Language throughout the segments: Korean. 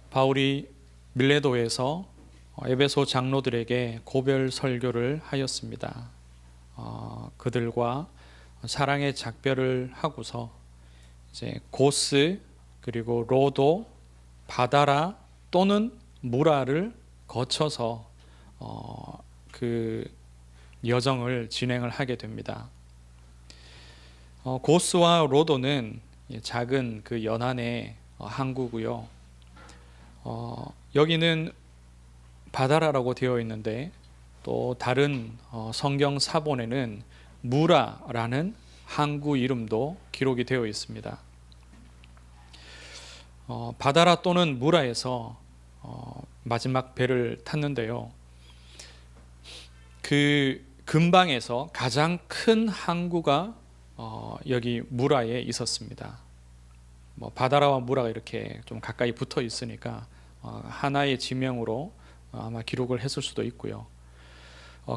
바울이 밀레도에서 에베소 장로들에게 고별 설교를 하였습니다. 그들과 사랑의 작별을 하고서 이제 고스 그리고 로도, 바다라 또는 무라를 거쳐서 그 여정을 진행을 하게 됩니다. 고스와 로도는 작은 그 연안의 항구고요. 여기는 바다라라고 되어 있는데 또 다른 성경 사본에는 무라라는 항구 이름도 기록이 되어 있습니다. 바다라 또는 무라에서 마지막 배를 탔는데요. 그 근방에서 가장 큰 항구가 여기 무라에 있었습니다. 바다라와 무라가 이렇게 좀 가까이 붙어 있으니까 하나의 지명으로 아마 기록을 했을 수도 있고요.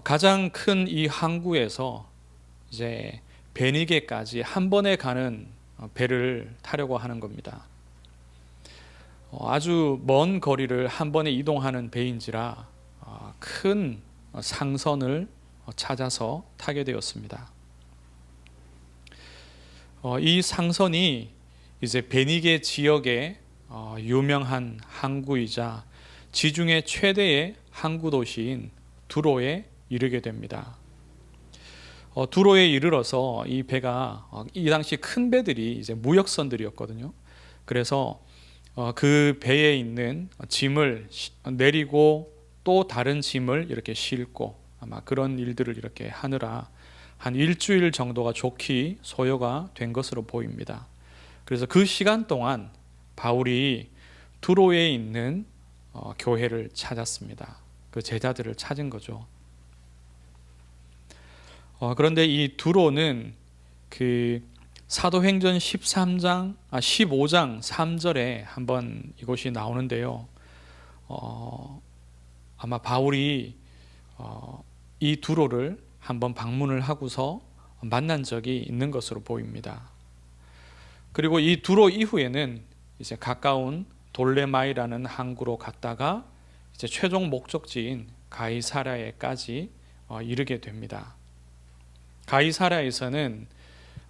가장 큰 이 항구에서 이제 베니게까지 한 번에 가는 배를 타려고 하는 겁니다. 아주 먼 거리를 한 번에 이동하는 배인지라 큰 상선을 찾아서 타게 되었습니다. 이 상선이 이제 베니게 지역의 유명한 항구이자 지중해 최대의 항구 도시인 두로에 이르게 됩니다. 두로에 이르러서 이 배가 이 당시 큰 배들이 이제 무역선들이었거든요. 그래서 그 배에 있는 짐을 내리고 또 다른 짐을 이렇게 싣고 아마 그런 일들을 이렇게 하느라 한 일주일 정도가 좋게 소요가 된 것으로 보입니다. 그래서 그 시간 동안 바울이 두로에 있는 교회를 찾았습니다. 그 제자들을 찾은 거죠. 그런데 이 두로는 그 사도행전 15장 3절에 한번 이곳이 나오는데요. 아마 바울이 이 두로를 한번 방문을 하고서 만난 적이 있는 것으로 보입니다. 그리고 이 두로 이후에는 이제 가까운 돌레마이라는 항구로 갔다가 이제 최종 목적지인 가이사랴에까지 이르게 됩니다. 가이사랴에서는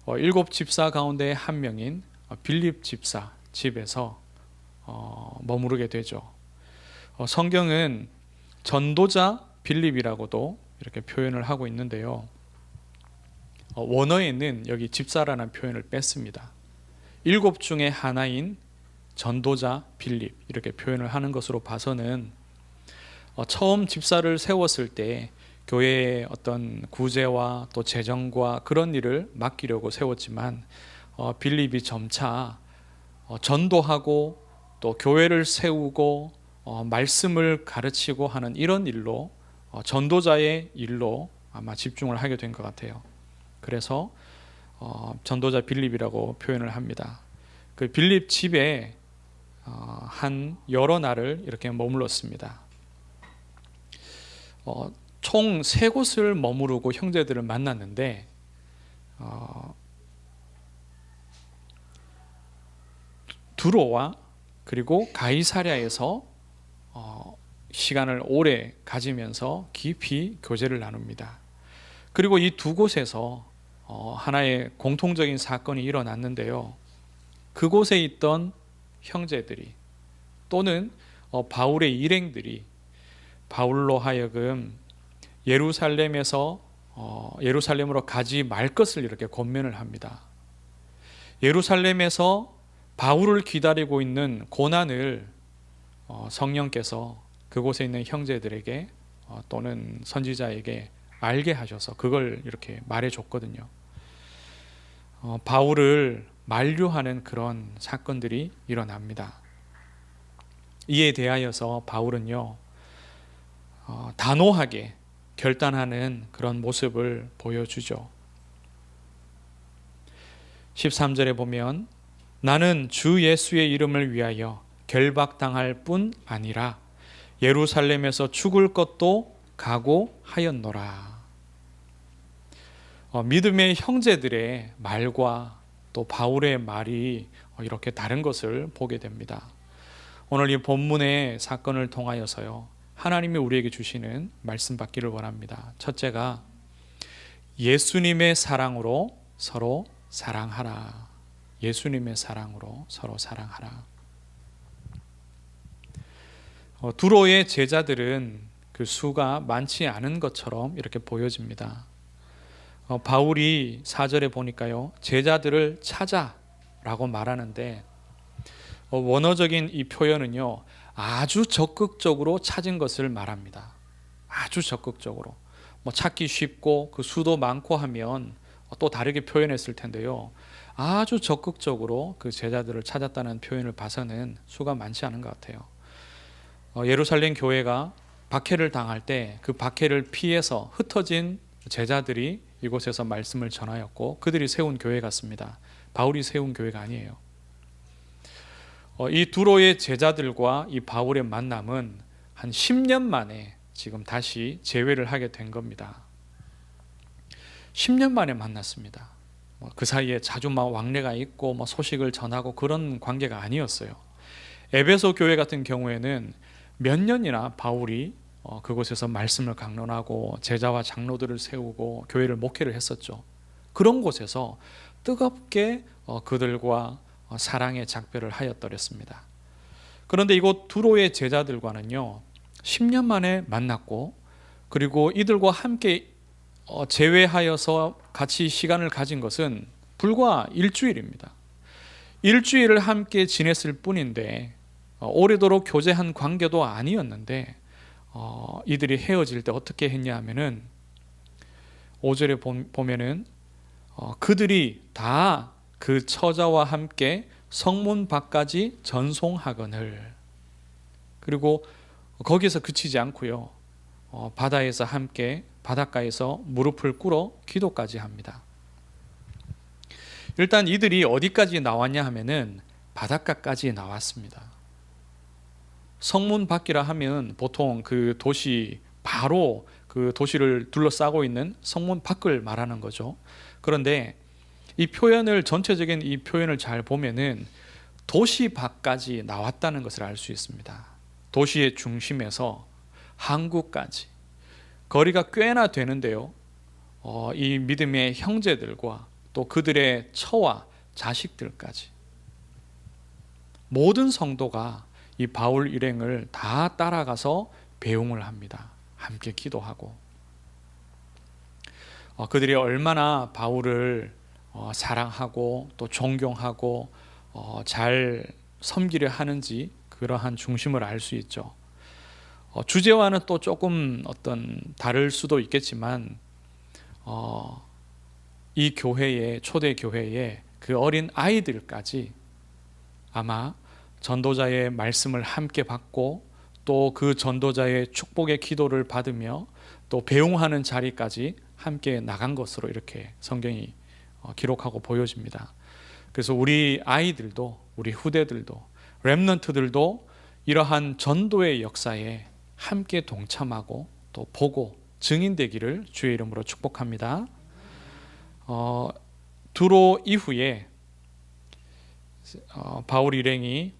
7 집사 가운데 한 명인 빌립 집사 집에서 머무르게 되죠. 성경은 전도자 빌립이라고도 이렇게 표현을 하고 있는데요. 원어에는 여기 집사라는 표현을 뺐습니다. 7 중에 하나인 전도자 빌립 이렇게 표현을 하는 것으로 봐서는 처음 집사를 세웠을 때 교회의 어떤 구제와 또 재정과 그런 일을 맡기려고 세웠지만 빌립이 점차 전도하고 또 교회를 세우고 말씀을 가르치고 하는 이런 일로 전도자의 일로 아마 집중을 하게 된 것 같아요. 그래서 전도자 빌립이라고 표현을 합니다. 그 빌립 집에 한 여러 날을 이렇게 머물렀습니다. 총 3곳을 머무르고 형제들을 만났는데 두로와 그리고 가이사랴에서 시간을 오래 가지면서 깊이 교제를 나눕니다. 그리고 이 두 곳에서 하나의 공통적인 사건이 일어났는데요. 그곳에 있던 형제들이 또는 바울의 일행들이 바울로 하여금 예루살렘으로 가지 말 것을 이렇게 권면을 합니다. 예루살렘에서 바울을 기다리고 있는 고난을 성령께서 그곳에 있는 형제들에게 또는 선지자에게 알게 하셔서 그걸 이렇게 말해줬거든요. 바울을 만류하는 그런 사건들이 일어납니다. 이에 대하여서 바울은요 단호하게 결단하는 그런 모습을 보여주죠. 13절에 보면 나는 주 예수의 이름을 위하여 결박당할 뿐 아니라 예루살렘에서 죽을 것도 각오하였노라. 믿음의 형제들의 말과 또 바울의 말이 이렇게 다른 것을 보게 됩니다. 오늘 이 본문의 사건을 통하여서요, 하나님이 우리에게 주시는 말씀 받기를 원합니다. 첫째가 예수님의 사랑으로 서로 사랑하라. 예수님의 사랑으로 서로 사랑하라. 두로의 제자들은 그 수가 많지 않은 것처럼 이렇게 보여집니다. 바울이 4절에 보니까요, 제자들을 찾아라고 말하는데 원어적인 이 표현은요, 아주 적극적으로 찾은 것을 말합니다. 아주 적극적으로. 찾기 쉽고 그 수도 많고 하면 또 다르게 표현했을 텐데요, 아주 적극적으로 그 제자들을 찾았다는 표현을 봐서는 수가 많지 않은 것 같아요. 예루살렘 교회가 박해를 당할 때 그 박해를 피해서 흩어진 제자들이 이곳에서 말씀을 전하였고 그들이 세운 교회 같습니다. 바울이 세운 교회가 아니에요. 이 두로의 제자들과 이 바울의 만남은 한 10년 만에 지금 다시 재회를 하게 된 겁니다. 10년 만에 만났습니다. 그 사이에 자주 왕래가 있고 소식을 전하고 그런 관계가 아니었어요. 에베소 교회 같은 경우에는 몇 년이나 바울이 그곳에서 말씀을 강론하고 제자와 장로들을 세우고 교회를 목회를 했었죠. 그런 곳에서 뜨겁게 그들과 사랑의 작별을 하였더랬습니다. 그런데 이곳 두로의 제자들과는요, 10년 만에 만났고 그리고 이들과 함께 재회하여서 같이 시간을 가진 것은 불과 일주일입니다. 일주일을 함께 지냈을 뿐인데 오래도록 교제한 관계도 아니었는데 이들이 헤어질 때 어떻게 했냐 하면은 5절에 보면은 그들이 다 그 처자와 함께 성문 밖까지 전송하거늘, 그리고 거기서 그치지 않고요, 바다에서 함께 바닷가에서 무릎을 꿇어 기도까지 합니다. 일단 이들이 어디까지 나왔냐 하면은 바닷가까지 나왔습니다. 성문 밖이라 하면 보통 그 도시, 바로 그 도시를 둘러싸고 있는 성문 밖을 말하는 거죠. 그런데 이 표현을, 전체적인 이 표현을 잘 보면은 도시 밖까지 나왔다는 것을 알 수 있습니다. 도시의 중심에서 항구까지 거리가 꽤나 되는데요, 이 믿음의 형제들과 또 그들의 처와 자식들까지 모든 성도가 이 바울 일행을 다 따라가서 배웅을 합니다. 함께 기도하고 그들이 얼마나 바울을 사랑하고 또 존경하고 잘 섬기려 하는지 그러한 중심을 알 수 있죠. 주제와는 또 조금 어떤 다를 수도 있겠지만 이 교회에, 초대 교회에 그 어린 아이들까지 아마 전도자의 말씀을 함께 받고 또 그 전도자의 축복의 기도를 받으며 또 배웅하는 자리까지 함께 나간 것으로 이렇게 성경이 기록하고 보여집니다. 그래서 우리 아이들도, 우리 후대들도, 렘넌트들도 이러한 전도의 역사에 함께 동참하고 또 보고 증인되기를 주의 이름으로 축복합니다. 두로 이후에 바울 일행이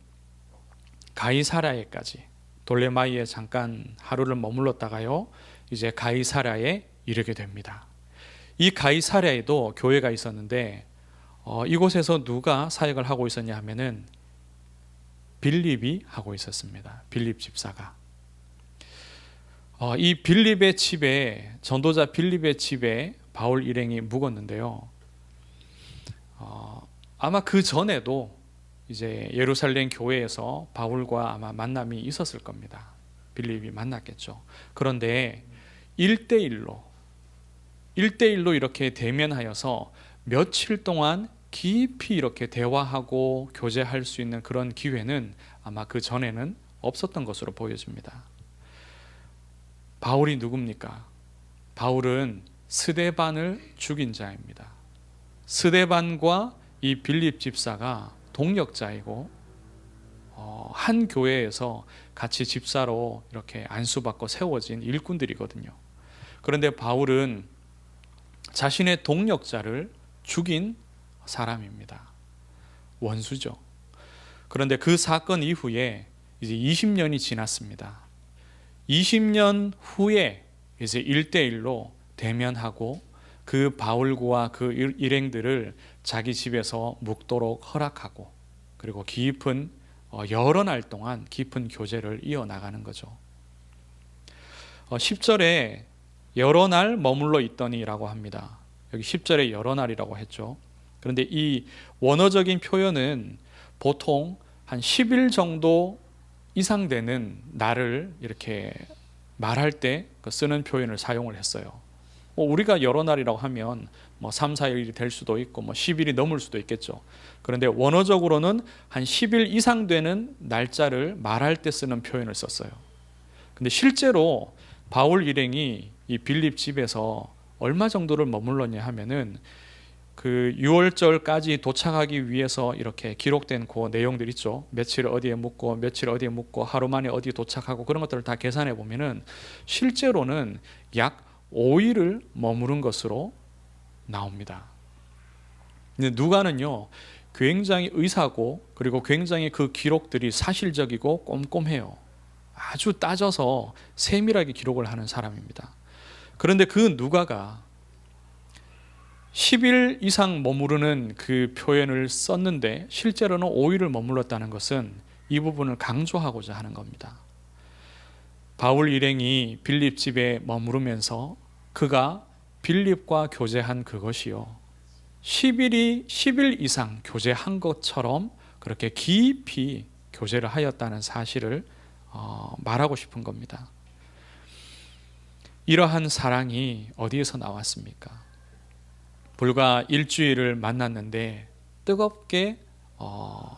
가이사랴에까지, 돌레마이에 잠깐 하루를 머물렀다가요, 이제 가이사랴에 이르게 됩니다. 이 가이사랴에도 교회가 있었는데 이곳에서 누가 사역을 하고 있었냐 하면은 빌립이 하고 있었습니다. 빌립 집사가. 이 빌립의 집에, 전도자 빌립의 집에 바울 일행이 묵었는데요, 아마 그 전에도 이제 예루살렘 교회에서 바울과 아마 만남이 있었을 겁니다. 빌립이 만났겠죠. 그런데 1대1로 이렇게 대면하여서 며칠 동안 깊이 이렇게 대화하고 교제할 수 있는 그런 기회는 아마 그 전에는 없었던 것으로 보여집니다. 바울이 누굽니까? 바울은 스데반을 죽인 자입니다. 스데반과 이 빌립 집사가 동력자이고 한 교회에서 같이 집사로 이렇게 안수받고 세워진 일꾼들이거든요. 그런데 바울은 자신의 동력자를 죽인 사람입니다. 원수죠. 그런데 그 사건 이후에 이제 20년이 지났습니다. 20년 후에 이제 1대1로 대면하고 그 바울과 그 일행들을 자기 집에서 묵도록 허락하고, 그리고 깊은 여러 날 동안 깊은 교제를 이어나가는 거죠. 10절에 여러 날 머물러 있더니라고 합니다. 여기 10절에 여러 날이라고 했죠. 그런데 이 원어적인 표현은 보통 한 10일 정도 이상 되는 날을 이렇게 말할 때 쓰는 표현을 사용을 했어요. 우리가 여러 날이라고 하면 3, 4일이 될 수도 있고 10일이 넘을 수도 있겠죠. 그런데 원어적으로는 한 10일 이상 되는 날짜를 말할 때 쓰는 표현을 썼어요. 근데 실제로 바울 일행이 이 빌립 집에서 얼마 정도를 머물렀냐 하면은 그 6월절까지 도착하기 위해서 이렇게 기록된 그 내용들 있죠. 며칠 어디에 묵고 며칠 어디에 묵고 하루 만에 어디에 도착하고 그런 것들을 다 계산해 보면은 실제로는 약 5일을 머무른 것으로 나옵니다. 근데 누가는요, 굉장히 의사고, 그리고 굉장히 그 기록들이 사실적이고 꼼꼼해요. 아주 따져서 세밀하게 기록을 하는 사람입니다. 그런데 그 누가가 10일 이상 머무르는 그 표현을 썼는데 실제로는 5일을 머물렀다는 것은 이 부분을 강조하고자 하는 겁니다. 바울 일행이 빌립 집에 머무르면서 그가 빌립과 교제한 그것이요, 10일 이상 교제한 것처럼 그렇게 깊이 교제를 하였다는 사실을 말하고 싶은 겁니다. 이러한 사랑이 어디에서 나왔습니까? 불과 일주일을 만났는데 뜨겁게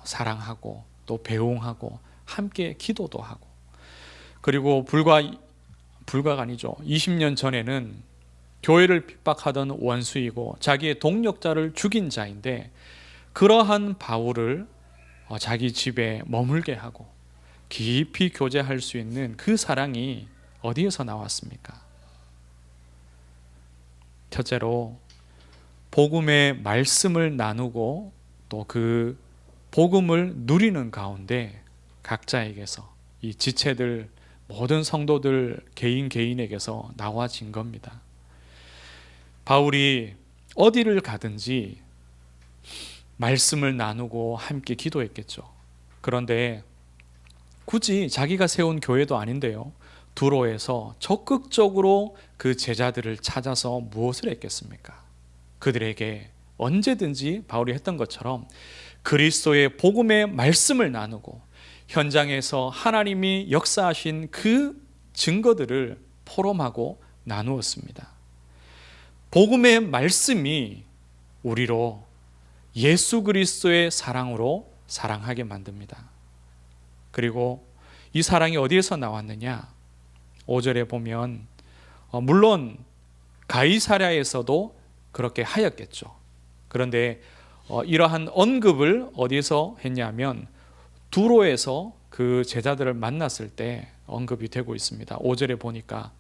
사랑하고 또 배웅하고 함께 기도도 하고, 그리고 불과가 아니죠. 20년 전에는 교회를 핍박하던 원수이고 자기의 동력자를 죽인 자인데 그러한 바울을 자기 집에 머물게 하고 깊이 교제할 수 있는 그 사랑이 어디에서 나왔습니까? 첫째로 복음의 말씀을 나누고 또 그 복음을 누리는 가운데 각자에게서, 이 지체들 모든 성도들 개인에게서 나와진 겁니다. 바울이 어디를 가든지 말씀을 나누고 함께 기도했겠죠. 그런데 굳이 자기가 세운 교회도 아닌데요, 두로에서 적극적으로 그 제자들을 찾아서 무엇을 했겠습니까? 그들에게 언제든지 바울이 했던 것처럼 그리스도의 복음의 말씀을 나누고 현장에서 하나님이 역사하신 그 증거들을 포럼하고 나누었습니다. 복음의 말씀이 우리로 예수 그리스도의 사랑으로 사랑하게 만듭니다. 그리고 이 사랑이 어디에서 나왔느냐? 5절에 보면 물론 가이사랴에서도 그렇게 하였겠죠. 그런데 이러한 언급을 어디서 했냐면 두로에서 그 제자들을 만났을 때 언급이 되고 있습니다. 5절에 보니까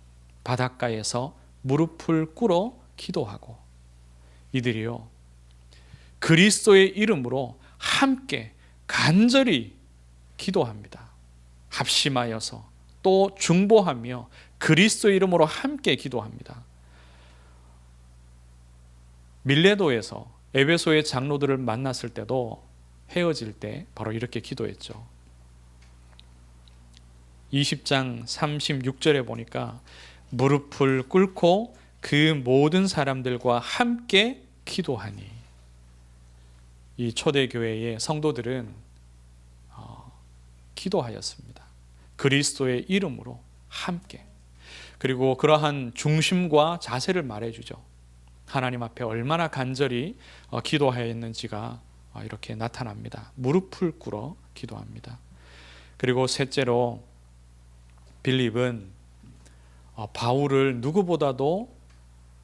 바닷가에서 무릎을 꿇어 기도하고, 이들이요 그리스도의 이름으로 함께 간절히 기도합니다. 합심하여서 또 중보하며 그리스도의 이름으로 함께 기도합니다. 밀레도에서 에베소의 장로들을 만났을 때도 헤어질 때 바로 이렇게 기도했죠. 20장 36절에 보니까 무릎을 꿇고 그 모든 사람들과 함께 기도하니, 이 초대교회의 성도들은 기도하였습니다. 그리스도의 이름으로 함께. 그리고 그러한 중심과 자세를 말해주죠. 하나님 앞에 얼마나 간절히 기도하였는지가 이렇게 나타납니다. 무릎을 꿇어 기도합니다. 그리고 셋째로 빌립은 바울을 누구보다도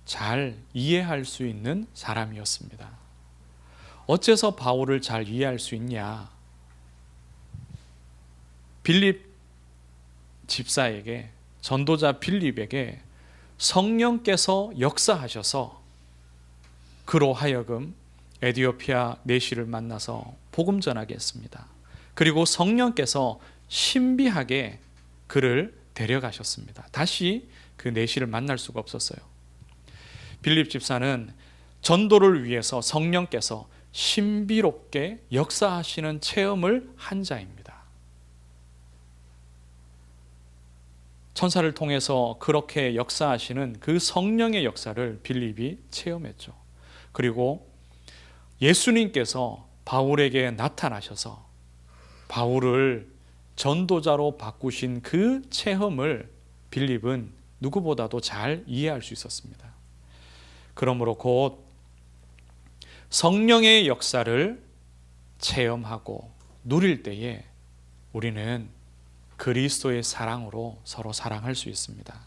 잘 이해할 수 있는 사람이었습니다. 어째서 바울을 잘 이해할 수 있냐? 빌립 집사에게, 전도자 빌립에게 성령께서 역사하셔서 그로 하여금 에디오피아 내시를 만나서 복음 전하게 했습니다. 그리고 성령께서 신비하게 그를 데려가셨습니다. 다시 그 내시를 만날 수가 없었어요. 빌립 집사는 전도를 위해서 성령께서 신비롭게 역사하시는 체험을 한 자입니다. 천사를 통해서 그렇게 역사하시는 그 성령의 역사를 빌립이 체험했죠. 그리고 예수님께서 바울에게 나타나셔서 바울을 전도자로 바꾸신 그 체험을 빌립은 누구보다도 잘 이해할 수 있었습니다. 그러므로 곧 성령의 역사를 체험하고 누릴 때에 우리는 그리스도의 사랑으로 서로 사랑할 수 있습니다.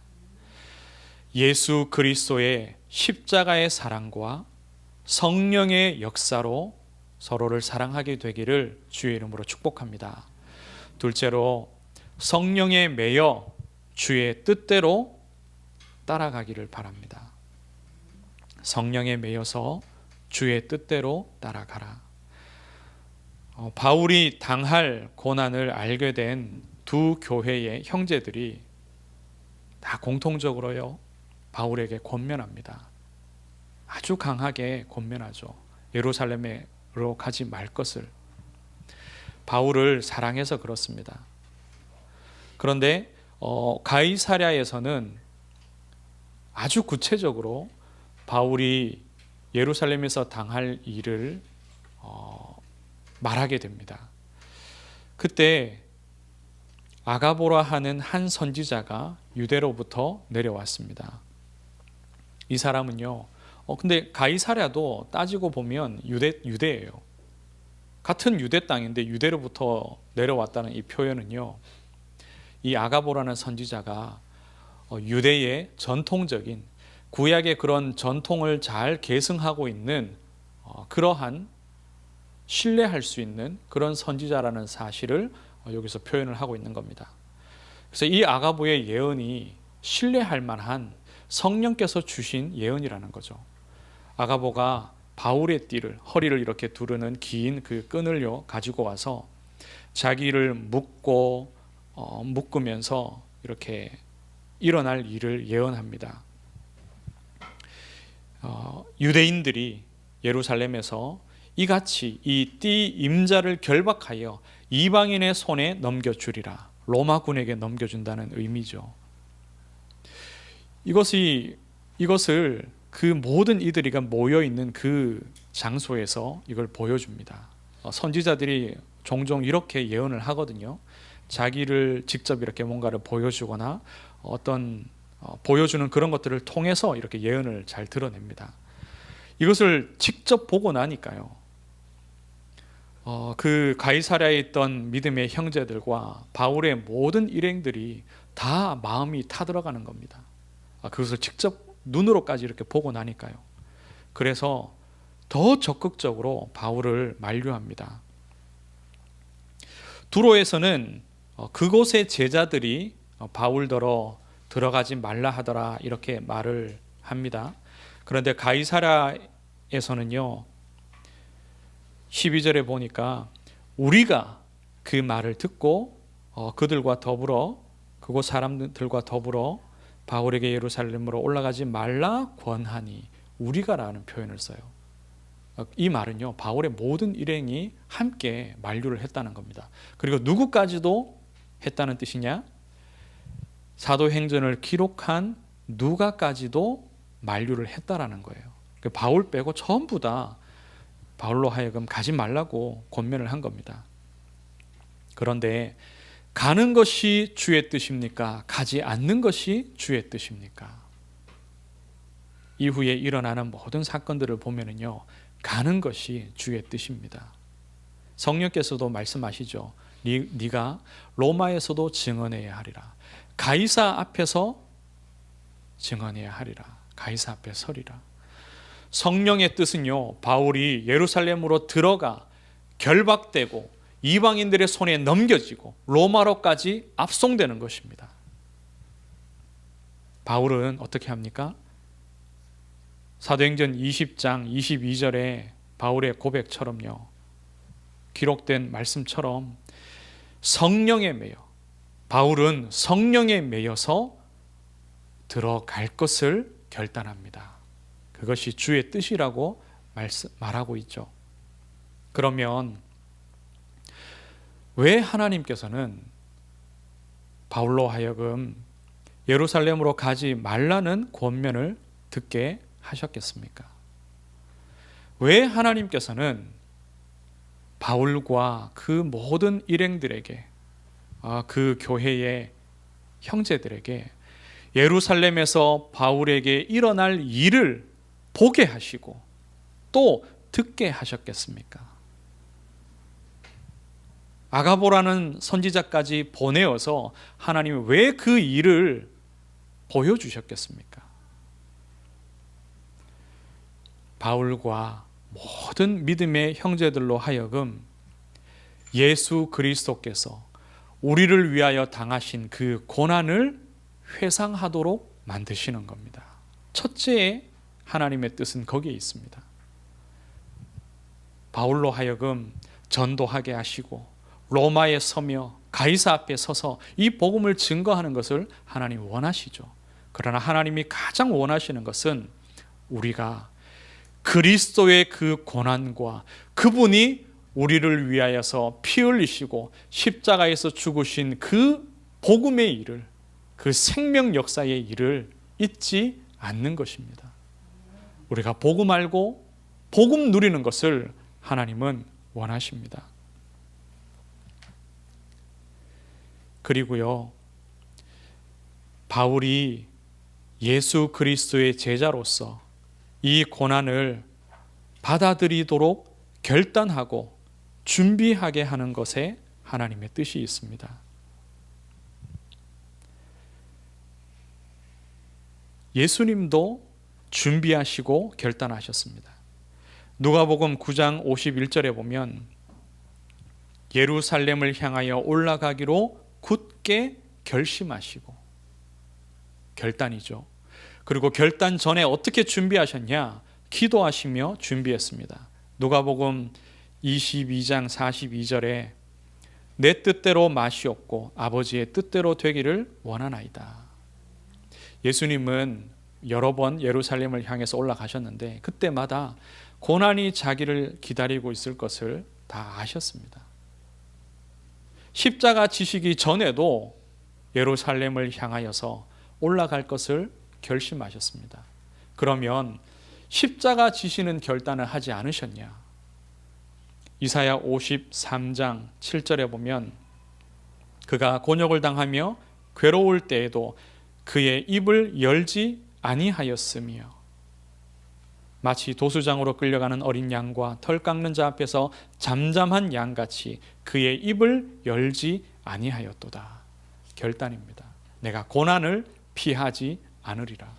예수 그리스도의 십자가의 사랑과 성령의 역사로 서로를 사랑하게 되기를 주의 이름으로 축복합니다. 둘째로 성령에 매여 주의 뜻대로 따라가기를 바랍니다. 성령에 매여서 주의 뜻대로 따라가라. 바울이 당할 고난을 알게 된 두 교회의 형제들이 다 공통적으로요, 바울에게 권면합니다. 아주 강하게 권면하죠. 예루살렘으로 가지 말 것을. 바울을 사랑해서 그렇습니다. 그런데 가이사랴에서는 아주 구체적으로 바울이 예루살렘에서 당할 일을 말하게 됩니다. 그때 아가보라 하는 한 선지자가 유대로부터 내려왔습니다. 이 사람은요, 근데 가이사랴도 따지고 보면 유대예요. 같은 유대 땅인데 유대로부터 내려왔다는 이 표현은요, 이 아가보라는 선지자가 유대의 전통적인 구약의 그런 전통을 잘 계승하고 있는 그러한 신뢰할 수 있는 그런 선지자라는 사실을 여기서 표현을 하고 있는 겁니다. 그래서 이 아가보의 예언이 신뢰할 만한 성령께서 주신 예언이라는 거죠. 아가보가 바울의 띠를, 허리를 이렇게 두르는 긴 그 끈을요 가지고 와서 자기를 묶으면서 이렇게 일어날 일을 예언합니다. 유대인들이 예루살렘에서 이같이 이 띠 임자를 결박하여 이방인의 손에 넘겨주리라. 로마군에게 넘겨준다는 의미죠. 이것을 그 모든 이들이가 모여있는 그 장소에서 이걸 보여줍니다. 선지자들이 종종 이렇게 예언을 하거든요. 자기를 직접 이렇게 뭔가를 보여주거나 어떤 보여주는 그런 것들을 통해서 이렇게 예언을 잘 드러냅니다. 이것을 직접 보고 나니까요, 그 가이사랴에 있던 믿음의 형제들과 바울의 모든 일행들이 다 마음이 타들어가는 겁니다. 그것을 직접 눈으로까지 이렇게 보고 나니까요. 그래서 더 적극적으로 바울을 만류합니다. 두로에서는 그곳의 제자들이 바울더러 들어가지 말라 하더라 이렇게 말을 합니다. 그런데 가이사랴에서는요, 12절에 보니까 우리가 그 말을 듣고 그들과 더불어, 그곳 사람들과 더불어 바울에게 예루살렘으로 올라가지 말라 권하니, 우리가라는 표현을 써요. 이 말은요, 바울의 모든 일행이 함께 만류를 했다는 겁니다. 그리고 누구까지도 했다는 뜻이냐? 사도행전을 기록한 누가까지도 만류를 했다라는 거예요. 바울 빼고 전부 다 바울로 하여금 가지 말라고 권면을 한 겁니다. 그런데 가는 것이 주의 뜻입니까? 가지 않는 것이 주의 뜻입니까? 이후에 일어나는 모든 사건들을 보면은요, 가는 것이 주의 뜻입니다. 성령께서도 말씀하시죠. 네가 로마에서도 증언해야 하리라. 가이사 앞에서 증언해야 하리라. 가이사 앞에 서리라. 성령의 뜻은요, 바울이 예루살렘으로 들어가 결박되고 이방인들의 손에 넘겨지고 로마로까지 압송되는 것입니다. 바울은 어떻게 합니까? 사도행전 20장 22절에 바울의 고백처럼요, 기록된 말씀처럼 성령에 매여, 바울은 성령에 매여서 들어갈 것을 결단합니다. 그것이 주의 뜻이라고 말하고 있죠. 그러면 왜 하나님께서는 바울로 하여금 예루살렘으로 가지 말라는 권면을 듣게 하셨겠습니까? 왜 하나님께서는 바울과 그 모든 일행들에게, 그 교회의 형제들에게 예루살렘에서 바울에게 일어날 일을 보게 하시고 또 듣게 하셨겠습니까? 아가보라는 선지자까지 보내어서 하나님이 왜 그 일을 보여주셨겠습니까? 바울과 모든 믿음의 형제들로 하여금 예수 그리스도께서 우리를 위하여 당하신 그 고난을 회상하도록 만드시는 겁니다. 첫째, 하나님의 뜻은 거기에 있습니다. 바울로 하여금 전도하게 하시고 로마에 서며 가이사 앞에 서서 이 복음을 증거하는 것을 하나님이 원하시죠. 그러나 하나님이 가장 원하시는 것은 우리가 그리스도의 그 고난과 그분이 우리를 위하여서 피 흘리시고 십자가에서 죽으신 그 복음의 일을, 그 생명 역사의 일을 잊지 않는 것입니다. 우리가 복음 알고 복음 누리는 것을 하나님은 원하십니다. 그리고요, 바울이 예수 그리스도의 제자로서 이 고난을 받아들이도록 결단하고 준비하게 하는 것에 하나님의 뜻이 있습니다. 예수님도 준비하시고 결단하셨습니다. 누가복음 9장 51절에 보면 예루살렘을 향하여 올라가기로 굳게 결심하시고, 결단이죠. 그리고 결단 전에 어떻게 준비하셨냐? 기도하시며 준비했습니다. 누가복음 22장 42절에 내 뜻대로 마시옵고 아버지의 뜻대로 되기를 원하나이다. 예수님은 여러 번 예루살렘을 향해서 올라가셨는데 그때마다 고난이 자기를 기다리고 있을 것을 다 아셨습니다. 십자가 지시기 전에도 예루살렘을 향하여서 올라갈 것을 결심하셨습니다. 그러면 십자가 지시는 결단을 하지 않으셨냐? 이사야 53장 7절에 보면 그가 곤욕을 당하며 괴로울 때에도 그의 입을 열지 아니하였으며 마치 도수장으로 끌려가는 어린 양과 털 깎는 자 앞에서 잠잠한 양같이 그의 입을 열지 아니하였도다. 결단입니다. 내가 고난을 피하지 않으리라.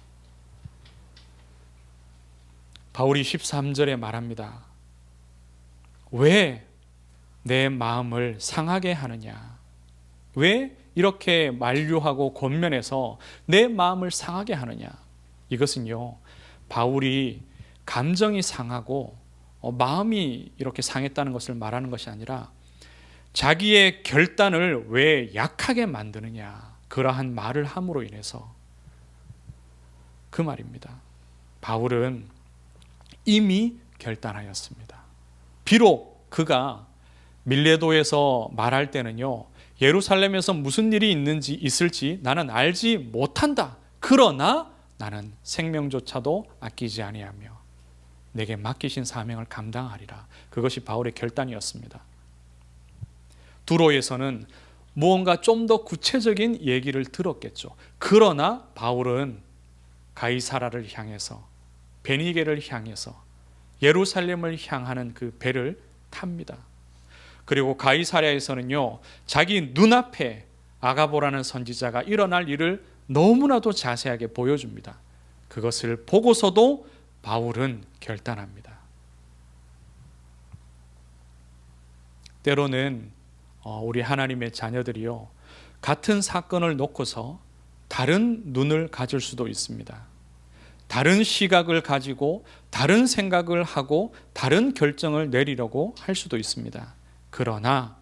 바울이 13절에 말합니다. 왜 내 마음을 상하게 하느냐? 왜 이렇게 만류하고 권면해서 내 마음을 상하게 하느냐? 이것은요, 바울이 감정이 상하고 마음이 이렇게 상했다는 것을 말하는 것이 아니라 자기의 결단을 왜 약하게 만드느냐, 그러한 말을 함으로 인해서 그 말입니다. 바울은 이미 결단하였습니다. 비록 그가 밀레도에서 말할 때는요, 예루살렘에서 무슨 일이 있을지 나는 알지 못한다. 그러나 나는 생명조차도 아끼지 아니하며 내게 맡기신 사명을 감당하리라. 그것이 바울의 결단이었습니다. 두로에서는 무언가 좀 더 구체적인 얘기를 들었겠죠. 그러나 바울은 가이사라를 향해서, 베니게를 향해서 예루살렘을 향하는 그 배를 탑니다. 그리고 가이사랴에서는요, 자기 눈앞에 아가보라는 선지자가 일어날 일을 너무나도 자세하게 보여줍니다. 그것을 보고서도 바울은 결단합니다. 때로는 우리 하나님의 자녀들이요, 같은 사건을 놓고서 다른 눈을 가질 수도 있습니다. 다른 시각을 가지고 다른 생각을 하고 다른 결정을 내리려고 할 수도 있습니다. 그러나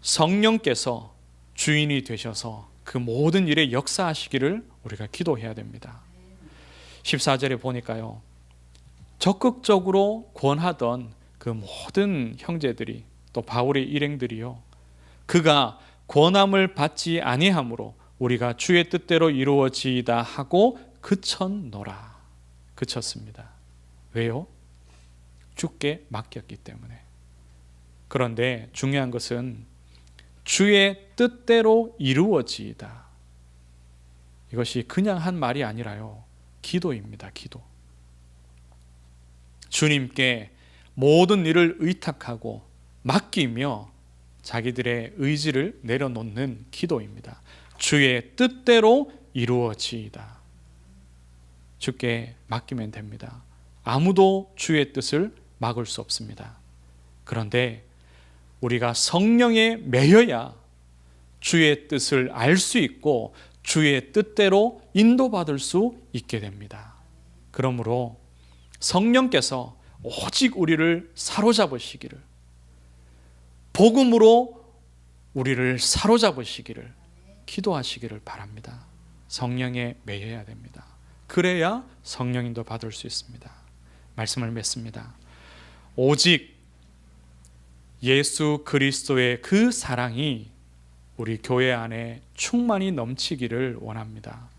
성령께서 주인이 되셔서 그 모든 일에 역사하시기를 우리가 기도해야 됩니다. 14절에 보니까요, 적극적으로 권하던 그 모든 형제들이, 또 바울의 일행들이요, 그가 권함을 받지 아니하므로 우리가 주의 뜻대로 이루어지이다 하고 그쳤노라. 그쳤습니다. 왜요? 주께 맡겼기 때문에. 그런데 중요한 것은 주의 뜻대로 이루어지이다. 이것이 그냥 한 말이 아니라요, 기도입니다. 기도. 주님께 모든 일을 의탁하고 맡기며 자기들의 의지를 내려놓는 기도입니다. 주의 뜻대로 이루어지이다. 주께 맡기면 됩니다. 아무도 주의 뜻을 막을 수 없습니다. 그런데 우리가 성령에 매여야 주의 뜻을 알 수 있고 주의 뜻대로 인도받을 수 있게 됩니다. 그러므로 성령께서 오직 우리를 사로잡으시기를, 복음으로 우리를 사로잡으시기를 기도하시기를 바랍니다. 성령에 매여야 됩니다. 그래야 성령인도 받을 수 있습니다. 말씀을 맺습니다. 오직 예수 그리스도의 그 사랑이 우리 교회 안에 충만히 넘치기를 원합니다.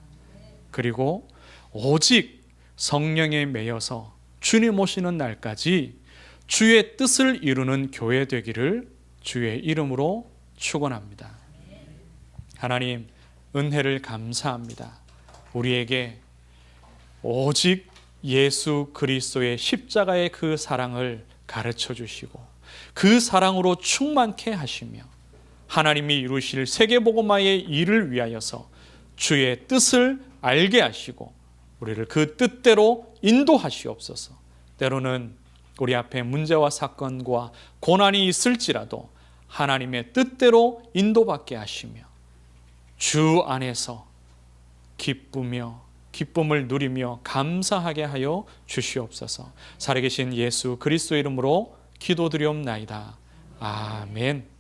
그리고 오직 성령에 매여서 주님 오시는 날까지 주의 뜻을 이루는 교회 되기를 주의 이름으로 축원합니다. 하나님, 은혜를 감사합니다. 우리에게 오직 예수 그리스도의 십자가의 그 사랑을 가르쳐 주시고 그 사랑으로 충만케 하시며 하나님이 이루실 세계복음화의 일을 위하여서 주의 뜻을 알게 하시고 우리를 그 뜻대로 인도하시옵소서. 때로는 우리 앞에 문제와 사건과 고난이 있을지라도 하나님의 뜻대로 인도받게 하시며 주 안에서 기쁘며 기쁨을 누리며 감사하게 하여 주시옵소서. 살아계신 예수 그리스도 이름으로 기도드리옵나이다. 아멘.